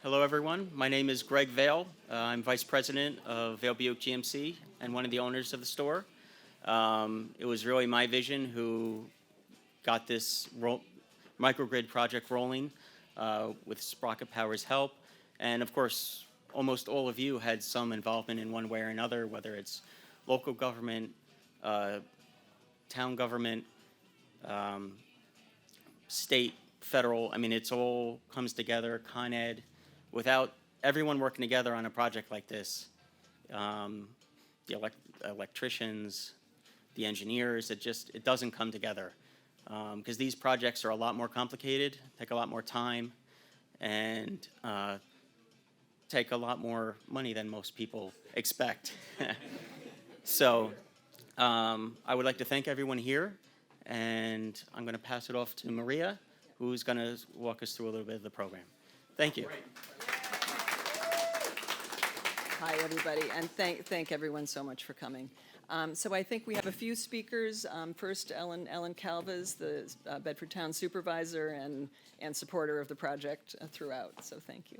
Hello, everyone. My name is Greg Vail. I'm Vice President of Vail Buick GMC and one of the owners of the store. It was really my vision who got this microgrid project rolling with Sprocket Power's help. And of course, almost all of you had some involvement in one way or another, whether it's local government, town government, state, federal. I mean, it's all comes together, Con Ed. Without everyone working together on a project like this, the electricians, the engineers, it doesn't come together. Because these projects are a lot more complicated, take a lot more time, and take a lot more money than most people expect. So I would like to thank everyone here, and I'm going to pass it off to Maria, who's going to walk us through a little bit of the program. Thank you. Hi, everybody, and thank everyone so much for coming. So I think we have a few speakers. First, Ellen Calvas, the Bedford Town Supervisor and supporter of the project throughout, so thank you.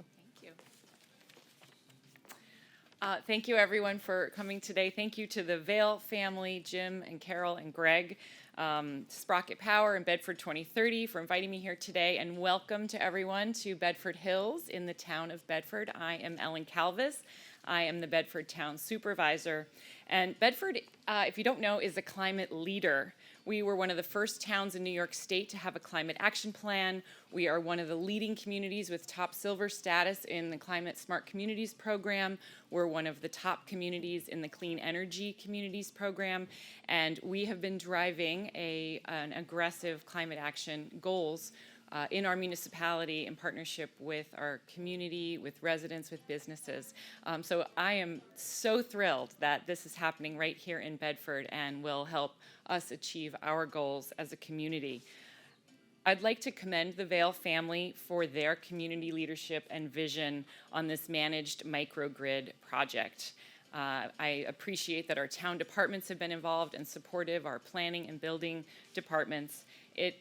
Thank you, everyone, for coming today. Thank you to the Vail family, Jim and Carol and Greg, Sprocket Power and Bedford 2030 for inviting me here today, and welcome to everyone to Bedford Hills in the town of Bedford. I am Ellen Calvas. I am the Bedford Town Supervisor. And Bedford, if you don't know, is a climate leader. We were one of the first towns in New York State to have a climate action plan. We are one of the leading communities with top silver status in the Climate Smart Communities program. We're one of the top communities in the Clean Energy Communities program. And we have been driving an aggressive climate action goals in our municipality in partnership with our community, with residents, with businesses. So I am so thrilled that this is happening right here in Bedford and will help us achieve our goals as a community. I'd like to commend the Vail family for their community leadership and vision on this managed microgrid project. I appreciate that our town departments have been involved and supportive, our planning and building departments.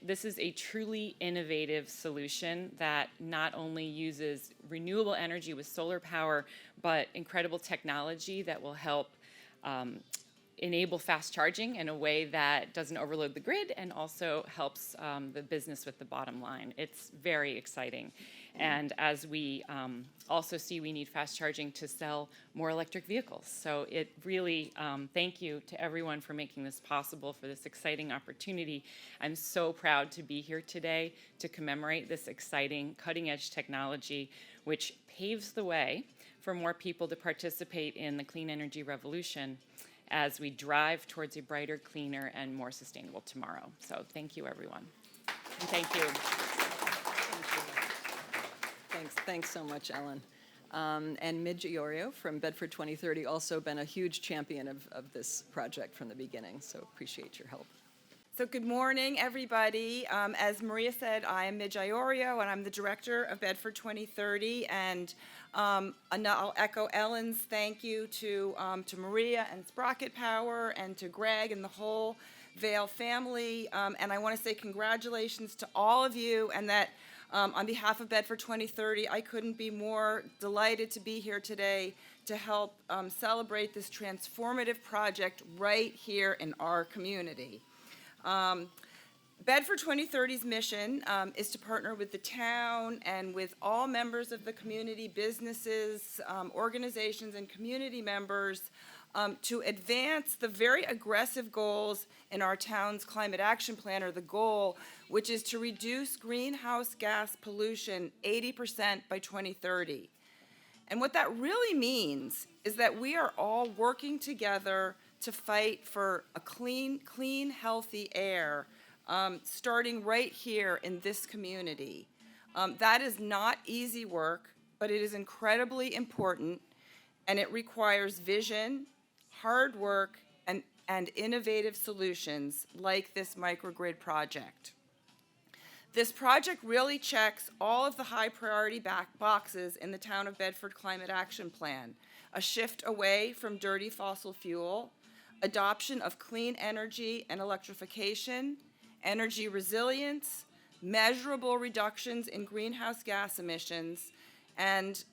This is a truly innovative solution that not only uses renewable energy with solar power, but incredible technology that will help enable fast charging in a way that doesn't overload the grid and also helps the business with the bottom line. It's very exciting. And as we also see, we need fast charging to sell more electric vehicles. So it really, thank you to everyone for making this possible, for this exciting opportunity. I'm so proud to be here today to commemorate this exciting cutting-edge technology, which paves the way for more people to participate in the clean energy revolution as we drive towards a brighter, cleaner, and more sustainable tomorrow. So thank you, everyone. And thank you. Thanks so much, Ellen. And Midge Iorio from Bedford 2030 also been a huge champion of this project from the beginning, so appreciate your help. So good morning, everybody. As Maria said, I am Midge Iorio, and I'm the director of Bedford 2030. And I'll echo Ellen's thank you to Maria and Sprocket Power and to Greg and the whole Vail family. And I want to say congratulations to all of you, and that on behalf of Bedford 2030, I couldn't be more delighted to be here today to help celebrate this transformative project right here in our community. Bedford 2030's mission is to partner with the town and with all members of the community, businesses, organizations, and community members to advance the very aggressive goals in our town's climate action plan, or the goal, which is to reduce greenhouse gas pollution 80% by 2030. And what that really means is that we are all working together to fight for a clean, healthy air, starting right here in this community. That is not easy work, but it is incredibly important, and it requires vision, hard work, and innovative solutions like this microgrid project. This project really checks all of the high priority boxes in the Town of Bedford Climate Action Plan: a shift away from dirty fossil fuel, adoption of clean energy and electrification, energy resilience, measurable reductions in greenhouse gas emissions, and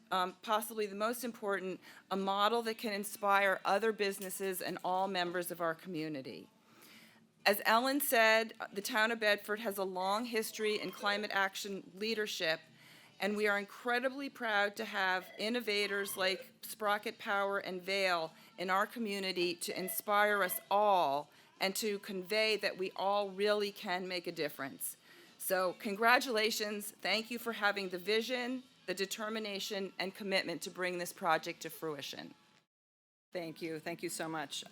possibly the most important, a model that can inspire other businesses and all members of our community. As Ellen said, the town of Bedford has a long history in climate action leadership, and we are incredibly proud to have innovators like Sprocket Power and Vail in our community to inspire us all and to convey that we all really can make a difference. So congratulations, thank you for having the vision, the determination, and commitment to bring this project to fruition. Thank you so much.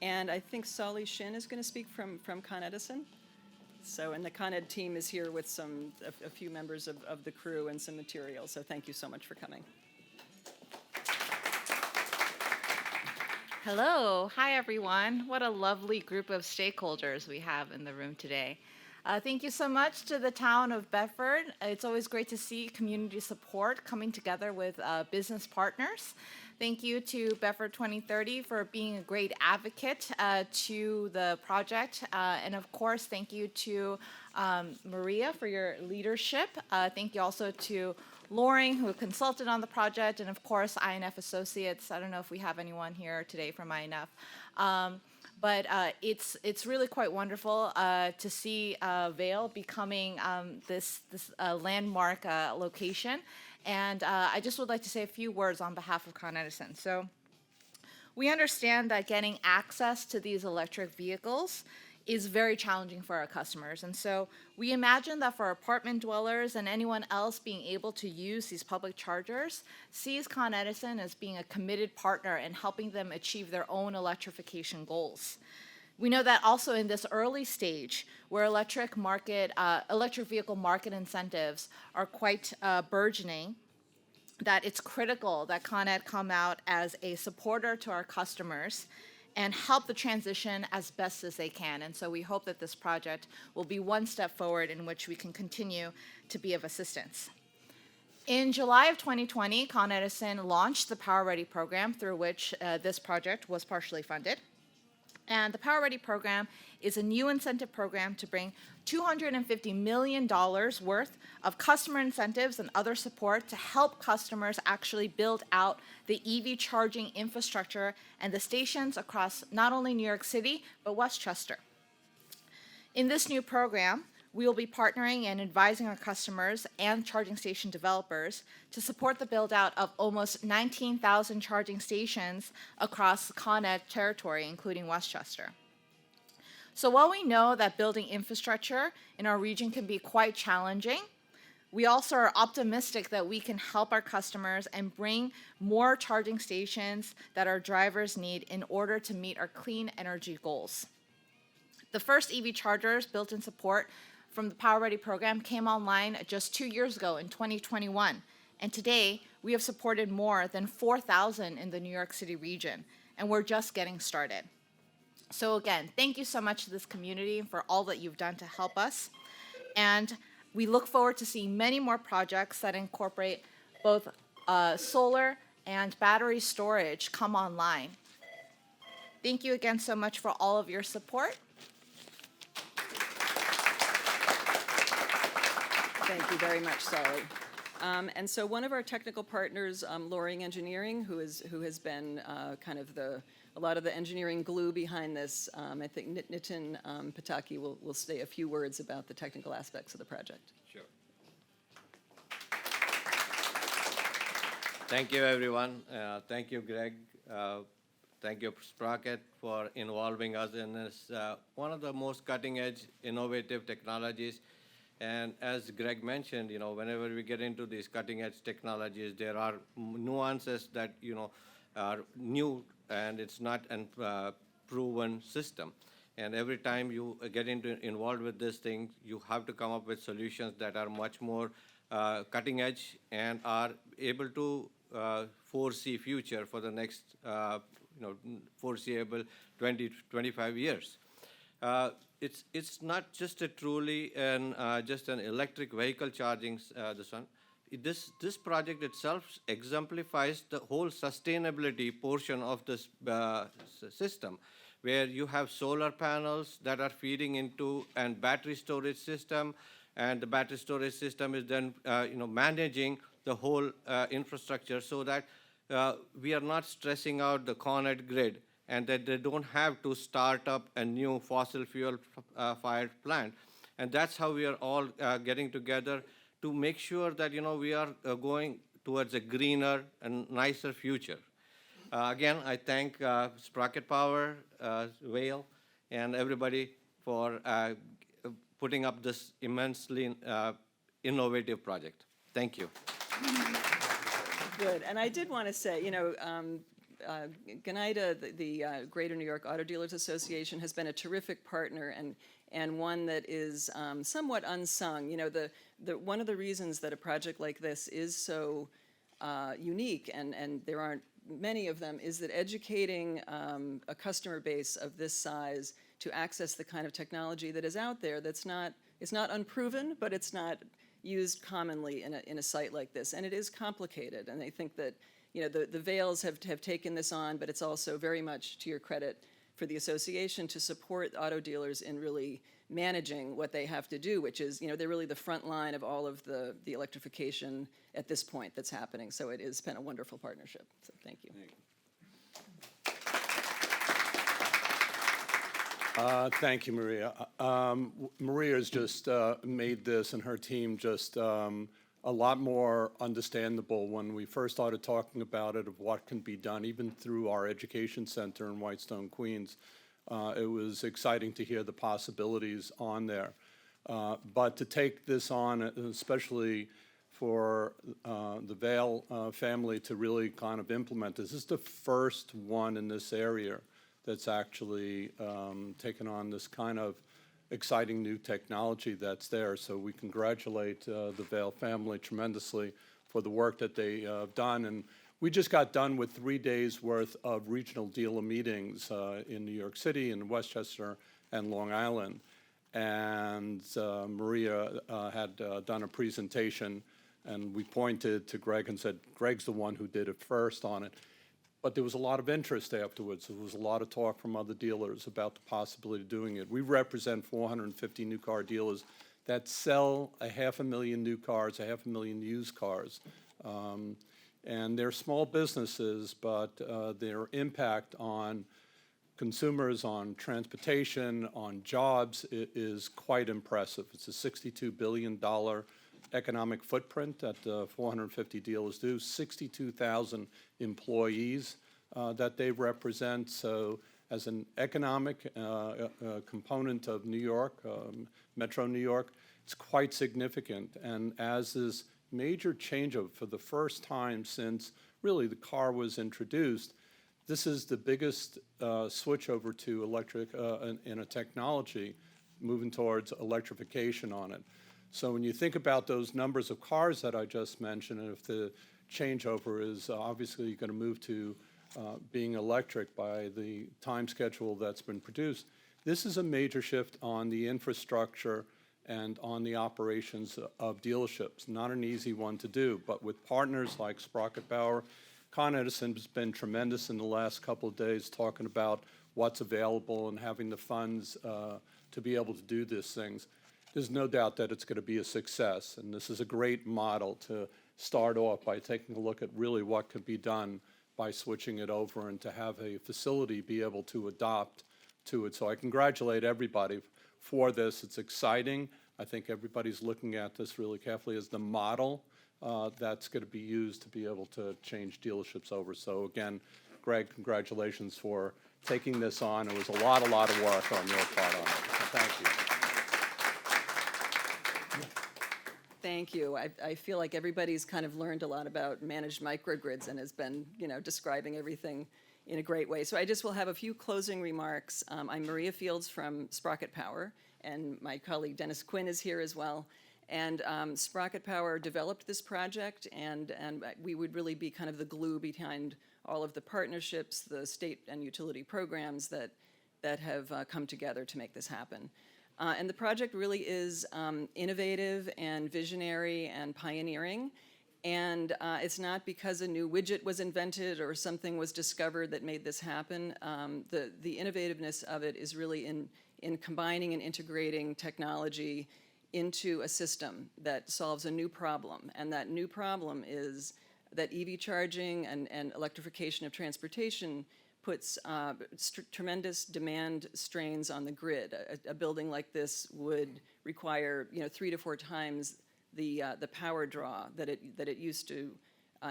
And I think Solly Shin is going to speak from Con Edison. So, and the Con Ed team is here with a few members of the crew and some materials. So thank you so much for coming. Hello. Hi, everyone. What a lovely group of stakeholders we have in the room today. Thank you so much to the town of Bedford. It's always great to see community support coming together with business partners. Thank you to Bedford 2030 for being a great advocate to the project. And of course, thank you to Maria for your leadership. Thank you also to Loring, who consulted on the project, and of course, INF Associates. I don't know if we have anyone here today from INF. But it's really quite wonderful to see Vail becoming this landmark location. And I just would like to say a few words on behalf of Con Edison. So we understand that getting access to these electric vehicles is very challenging for our customers. And so we imagine that for apartment dwellers and anyone else being able to use these public chargers, sees Con Edison as being a committed partner in helping them achieve their own electrification goals. We know that also in this early stage, where electric vehicle market incentives are quite burgeoning, that it's critical that Con Ed come out as a supporter to our customers and help the transition as best as they can. And so we hope that this project will be one step forward in which we can continue to be of assistance. In July of 2020, Con Edison launched the Power Ready program, through which this project was partially funded. And the Power Ready program is a new incentive program to bring $250 million worth of customer incentives and other support to help customers actually build out the EV charging infrastructure and the stations across not only New York City, but Westchester. In this new program, we will be partnering and advising our customers and charging station developers to support the build out of almost 19,000 charging stations across Con Ed territory, including Westchester. So while we know that building infrastructure in our region can be quite challenging, we also are optimistic that we can help our customers and bring more charging stations that our drivers need in order to meet our clean energy goals. The first EV chargers built in support from the Power Ready program came online just 2 years ago in 2021. And today, we have supported more than 4,000 in the New York City region, and we're just getting started. So again, thank you so much to this community for all that you've done to help us. And we look forward to seeing many more projects that incorporate both solar and battery storage come online. Thank you again so much for all of your support. Thank you very much, Solly. And so one of our technical partners, Loring Engineering, who has been kind of a lot of the engineering glue behind this, I think Nitin Pataki will say a few words about the technical aspects of the project. Sure. Thank you, everyone. Thank you, Greg. Thank you, Sprocket, for involving us in this, one of the most cutting-edge, innovative technologies. And as Greg mentioned, whenever we get into these cutting-edge technologies, there are nuances that, are new, and it's not a proven system. And every time you get involved with this thing, you have to come up with solutions that are much more cutting edge and are able to foresee future for the next, foreseeable 20 to 25 years. It's not just a truly just an electric vehicle charging this one. This project itself exemplifies the whole sustainability portion of this system, where you have solar panels that are feeding into and battery storage system, and the battery storage system is then managing the whole infrastructure so that we are not stressing out the Con Ed grid and that they don't have to start up a new fossil fuel fired plant. And that's how we are all getting together to make sure that we are going towards a greener and nicer future. Again, I thank Sprocket Power, Vail, and everybody for putting up this immensely innovative project. Thank you. Good, and I did want to say, GNIDA, the Greater New York Auto Dealers Association, has been a terrific partner and one that is somewhat unsung. One of the reasons that a project like this is so unique, and there aren't many of them, is that educating a customer base of this size to access the kind of technology that is out there it's not unproven, but it's not used commonly in a site like this, and it is complicated. And I think that the Vails have taken this on, but it's also very much to your credit for the association to support auto dealers in really managing what they have to do, which is they're really the front line of all of the electrification at this point that's happening. So it has been a wonderful partnership. So thank you. Thank you, Maria. Maria's just made this and her team just a lot more understandable when we first started talking about it, of what can be done, even through our education center in Whitestone, Queens. It was exciting to hear the possibilities on there. But to take this on, especially for the Vail family to really kind of implement this is the first one in this area that's actually taken on this kind of exciting new technology that's there. So we congratulate the Vail family tremendously for the work that they have done. And we just got done with 3 days worth of regional dealer meetings in New York City and Westchester and Long Island. And Maria had done a presentation, and we pointed to Greg and said, Greg's the one who did it first on it. But there was a lot of interest afterwards. There was a lot of talk from other dealers about the possibility of doing it. We represent 450 new car dealers that sell 500,000 new cars, 500,000 used cars. And they're small businesses, but their impact on consumers, on transportation, on jobs is quite impressive. It's a $62 billion economic footprint that 450 dealers do, 62,000 employees that they represent. So as an economic component of New York, Metro New York, it's quite significant. And as this major changeover for the first time since really the car was introduced, this is the biggest switch over to electric in a technology, moving towards electrification on it. So when you think about those numbers of cars that I just mentioned, and if the changeover is obviously going to move to being electric by the time schedule that's been produced, this is a major shift on the infrastructure and on the operations of dealerships. Not an easy one to do, but with partners like Sprocket Power, Con Edison has been tremendous in the last couple of days talking about what's available and having the funds to be able to do these things. There's no doubt that it's going to be a success, and this is a great model to start off by taking a look at really what could be done by switching it over and to have a facility be able to adopt to it. So I congratulate everybody for this. It's exciting. I think everybody's looking at this really carefully as the model that's going to be used to be able to change dealerships over. So again, Greg, congratulations for taking this on. It was a lot of work on your part on it. So thank you. Thank you. I feel like everybody's kind of learned a lot about managed microgrids and has been, describing everything in a great way. So I just will have a few closing remarks. I'm Maria Fields from Sprocket Power, and my colleague Dennis Quinn is here as well. And Sprocket Power developed this project, and we would really be kind of the glue behind all of the partnerships, the state and utility programs that have come together to make this happen. And the project really is innovative and visionary and pioneering. And it's not because a new widget was invented or something was discovered that made this happen. The innovativeness of it is really in combining and integrating technology into a system that solves a new problem. And that new problem is that EV charging and electrification of transportation puts tremendous demand strains on the grid. A building like this would require, 3 to 4 times the power draw that it used to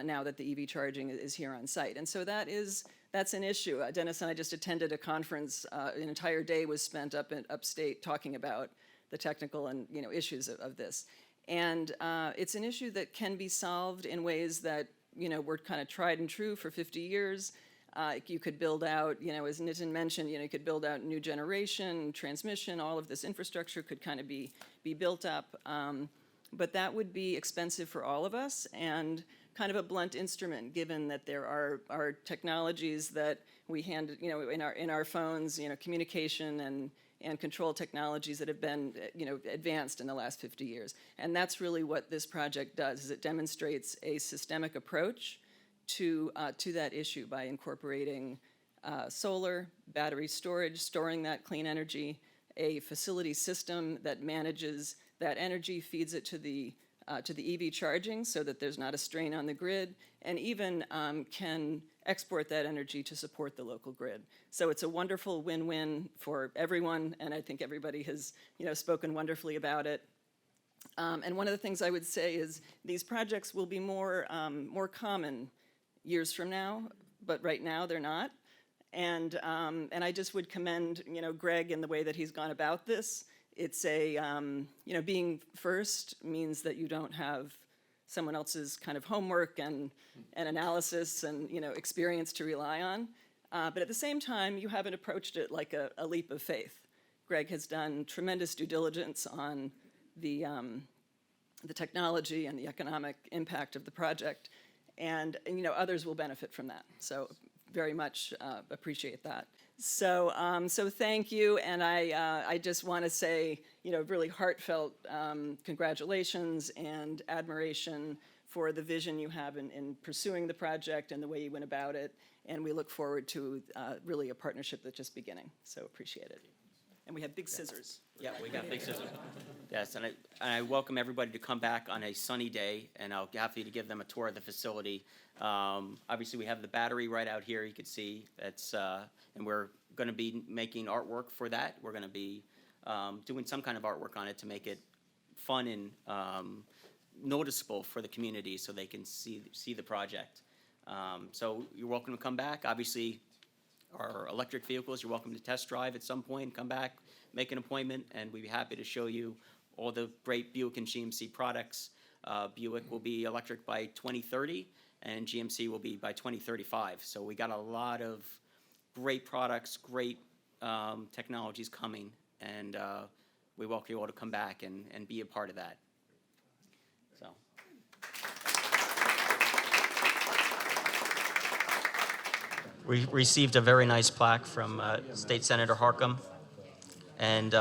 now that the EV charging is here on site. And so that's an issue. Dennis and I just attended a conference. An entire day was spent up in upstate talking about the technical and issues of this. And it's an issue that can be solved in ways that were kind of tried and true for 50 years. You could build out, as Nitin mentioned, you could build out new generation, transmission, all of this infrastructure could kind of be built up. But that would be expensive for all of us and kind of a blunt instrument, given that there are technologies that we hand, in our phones, communication and control technologies that have been, advanced in the last 50 years. And that's really what this project does, is it demonstrates a systemic approach to that issue by incorporating solar, battery storage, storing that clean energy, a facility system that manages that energy, feeds it to the EV charging so that there's not a strain on the grid, and even can export that energy to support the local grid. So it's a wonderful win-win for everyone, and I think everybody has spoken wonderfully about it. And one of the things I would say is these projects will be more common years from now, but right now they're not. And I just would commend Greg in the way that he's gone about this. It's being first means that you don't have someone else's kind of homework and analysis and experience to rely on. But at the same time, you haven't approached it like a leap of faith. Greg has done tremendous due diligence on the technology and the economic impact of the project, and others will benefit from that. So very much appreciate that. So thank you, and I just want to say, really heartfelt congratulations and admiration for the vision you have in pursuing the project and the way you went about it, and we look forward to really a partnership that's just beginning. So appreciate it. And we have big scissors. Yeah, we got big scissors. Yes, and I welcome everybody to come back on a sunny day, and I'll be happy to give them a tour of the facility. Obviously, we have the battery right out here. You can see that's, and we're going to be making artwork for that. We're going to be doing some kind of artwork on it to make it fun and noticeable for the community, so they can see the project. So you're welcome to come back. Obviously, our electric vehicles, you're welcome to test drive at some point, come back, make an appointment, and we'd be happy to show you all the great Buick and GMC products. Buick will be electric by 2030, and GMC will be by 2035. So we got a lot of great products, great technologies coming, and we welcome you all to come back and be a part of that. So. We received a very nice plaque from State Senator Harcum, and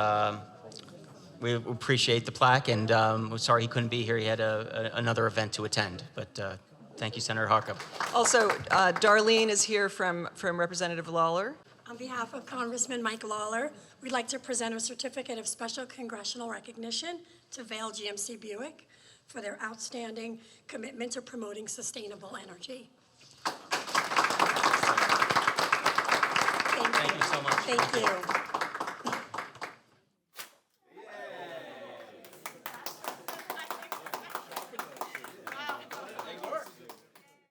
we appreciate the plaque, and we're sorry he couldn't be here. He had another event to attend, but thank you, Senator Harcum. Also, Darlene is here from Representative Lawler. On behalf of Congressman Mike Lawler, we'd like to present a certificate of special congressional recognition to Vail GMC Buick for their outstanding commitment to promoting sustainable energy. Thank you so much. Thank you.